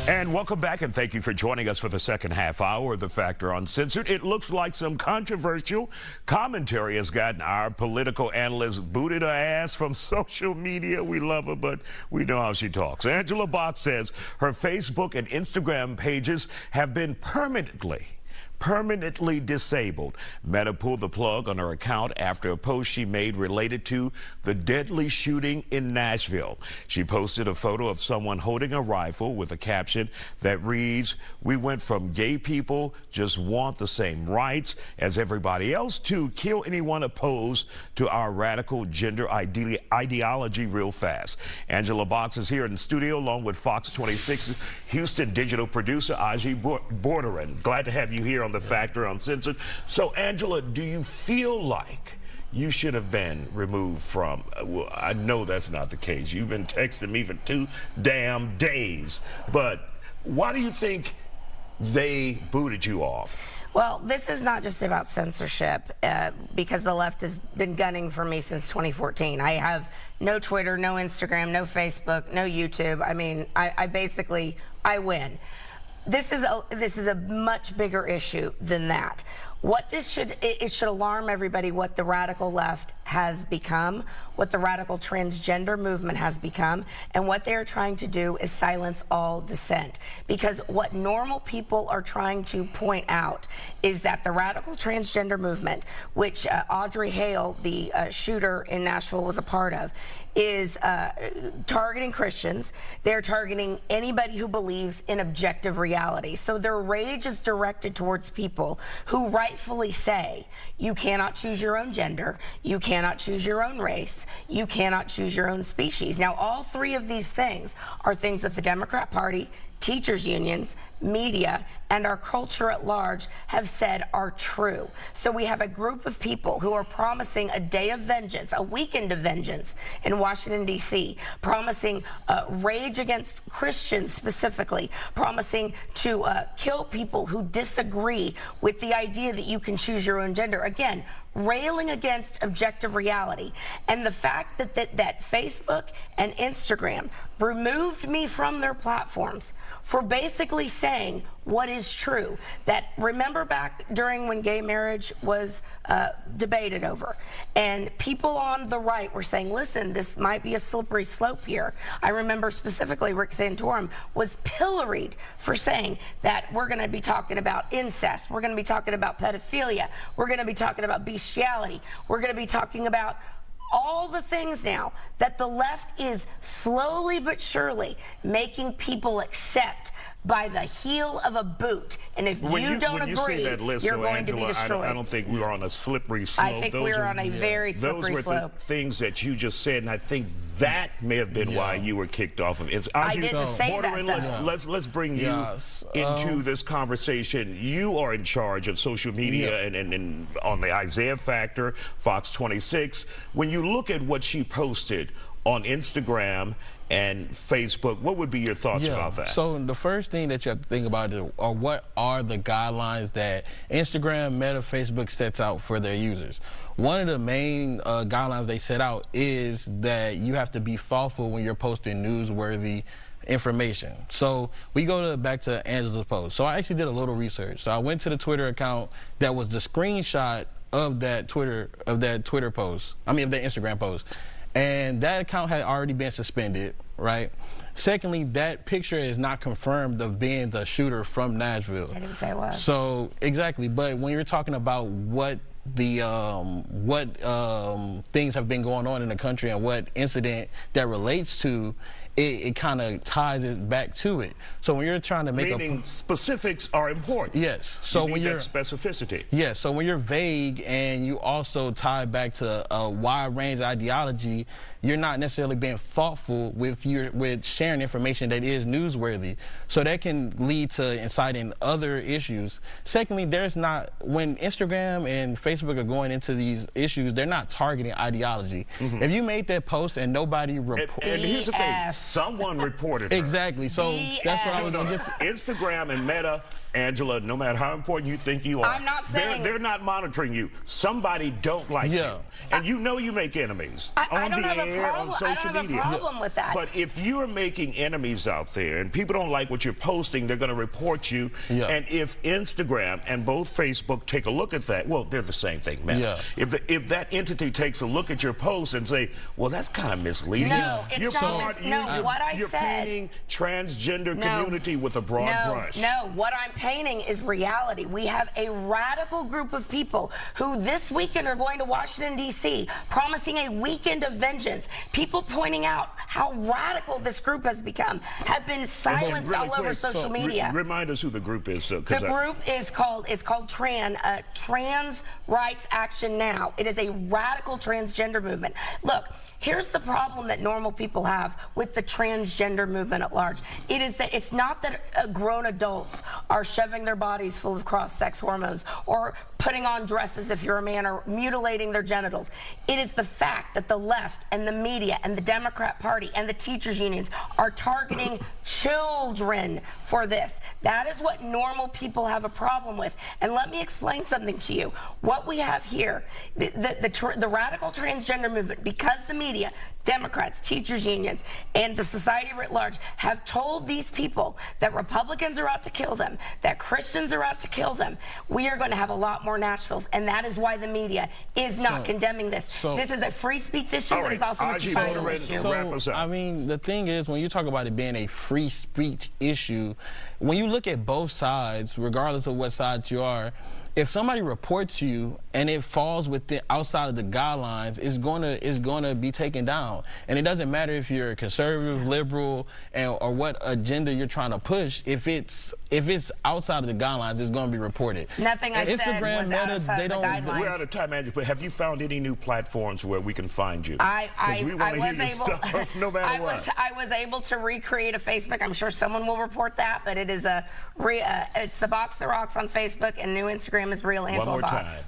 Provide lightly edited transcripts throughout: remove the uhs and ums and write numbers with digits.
And welcome back, and thank you for joining us for the second half hour of The Factor Uncensored. It looks like some controversial commentary has gotten our political analyst booted her ass from social media. We love her, but we know how she talks. Angela Box says her Facebook and Instagram pages have been permanently disabled. Meta pulled the plug on her account after a post she made related to the deadly shooting in Nashville. She posted a photo of someone holding a rifle with a caption that reads, "We went from gay people just want the same rights as everybody else to kill anyone opposed to our radical gender ideology real fast." Angela Box is here in the studio along with Fox 26 Houston digital producer Aji Borderin. Glad to have you here on The Factor Uncensored. So, Angela, do you feel like you should have been removed from? Well, I know that's not the case. You've been texting me for 2 damn days. But why do you think they booted you off? Well, this is not just about censorship, because the left has been gunning for me since 2014. I have no Twitter, no Instagram, no Facebook, no YouTube. I mean, I win. This is a much bigger issue than that. It should alarm everybody what the radical left has become, what the radical transgender movement has become, and what they are trying to do is silence all dissent. Because what normal people are trying to point out is that the radical transgender movement, which Audrey Hale, the shooter in Nashville, was a part of, is targeting Christians. They're targeting anybody who believes in objective reality. So their rage is directed towards people who rightfully say, you cannot choose your own gender, you cannot choose your own race, you cannot choose your own species. Now, all three of these things are things that the Democrat Party, teachers unions, media, and our culture at large have said are true. So we have a group of people who are promising a day of vengeance, a weekend of vengeance in Washington, D.C., promising rage against Christians specifically, promising to kill people who disagree with the idea that you can choose your own gender. Again, railing against objective reality. And the fact that Facebook and Instagram removed me from their platforms for basically saying what is true. That, remember back during when gay marriage was debated over, and people on the right were saying, listen, this might be a slippery slope here. I remember specifically Rick Santorum was pilloried for saying that we're going to be talking about incest, we're going to be talking about pedophilia, we're going to be talking about bestiality, we're going to be talking about all the things now that the left is slowly but surely making people accept by the heel of a boot. And if you don't agree, you're going to be destroyed. I don't think we're on a slippery slope. I think we're on a very slippery slope. Those were the things that you just said, and I think that may have been why you were kicked off of it. I didn't say that. Let's bring you into this conversation. You are in charge of social media and on the Isaiah Factor, Fox 26. When you look at what she posted on Instagram and Facebook, what would be your thoughts about that? So the first thing that you have to think about is, or what are the guidelines that Instagram, Meta, Facebook sets out for their users? One of the main guidelines they set out is that you have to be thoughtful when you're posting newsworthy information. So we go back to Angela's post. So I actually did a little research. So I went to the Twitter account that was the screenshot of that Twitter post. I mean, of that Instagram post. And that account had already been suspended, right? Secondly, that picture is not confirmed of being the shooter from Nashville. I didn't say it was. So, exactly. But when you're talking about what the things have been going on in the country and what incident that relates to, it kind of ties it back to it. So when you're trying to make specifics are important. Yes. So when you're specificity. Yes. So when you're vague and you also tie back to a wide range of ideology, you're not necessarily being thoughtful with sharing information that is newsworthy. So that can lead to inciting other issues. Secondly, when Instagram and Facebook are going into these issues, they're not targeting ideology. If you made that post and nobody and here's the thing. Someone reported her. Exactly. So that's what I was going to get to. Instagram and Meta, Angela, no matter how important you think you are, I'm not saying they're not monitoring you. Somebody don't like you, and you know you make enemies I on don't the have a air, problem. on social I don't media. have a problem with that. But if you are making enemies out there and people don't like what you're posting, they're going to report you. And if Instagram and both Facebook take a look at that, well, they're the same thing, man. If that entity takes a look at your post and say, well, that's kind of misleading. No, it's not. What I you're said. painting transgender community with a broad brush. No, what I'm painting is reality. We have a radical group of people who this weekend are going to Washington, D.C., promising a weekend of vengeance. People pointing out how radical this group has become, have been silenced all over social media. Remind us who the group is. The group is called Trans Rights Action Now. It is a radical transgender movement. Look, here's the problem that normal people have with the transgender movement at large. It is that it's not that grown adults are shoving their bodies full of cross-sex hormones or putting on dresses if you're a man or mutilating their genitals. It is the fact that the left and the media and the Democrat Party and the teachers unions are targeting children for this. That is what normal people have a problem with. And let me explain something to you. What we have here, the radical transgender movement, because the media, Democrats, teachers unions, and the society writ large have told these people that Republicans are out to kill them, that Christians are out to kill them, we are going to have a lot more Nashvilles, and that is why the media is not condemning this. This is a free speech issue, but it's also a societal issue. I mean, the thing is, when you talk about it being a free speech issue, when you look at both sides, regardless of what side you are, if somebody reports you and it falls within outside of the guidelines, it's going to be taken down. And it doesn't matter if you're conservative, liberal, or what agenda you're trying to push. If it's outside of the guidelines, it's going to be reported. Nothing I said was outside the guidelines. We're out of time, Angela, but have you found any new platforms where we can find you? I was able to recreate a Facebook. I'm sure someone will report that, but it is it's the Box That Rocks on Facebook, and new Instagram is Real Angela Box. One more time.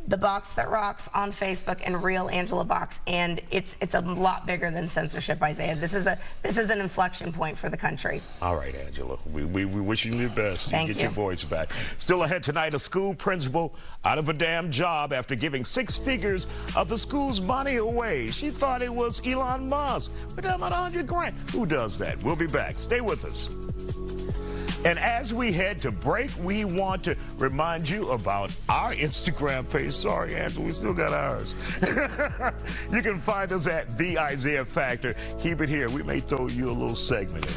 The Box That Rocks on Facebook and Real Angela Box, and it's a lot bigger than censorship, Isaiah. This is an inflection point for the country. All right, Angela. We wish you the best. Thank you. Get your voice back. Still ahead tonight, a school principal out of a damn job after giving 6 figures of the school's money away. She thought it was Elon Musk, but about 100 grand. Who does that? We'll be back. Stay with us. And as we head to break, we want to remind you about our Instagram page. Sorry, Angela, we still got ours. You can find us at The Isaiah Factor. Keep it here. We may throw you a little segment in.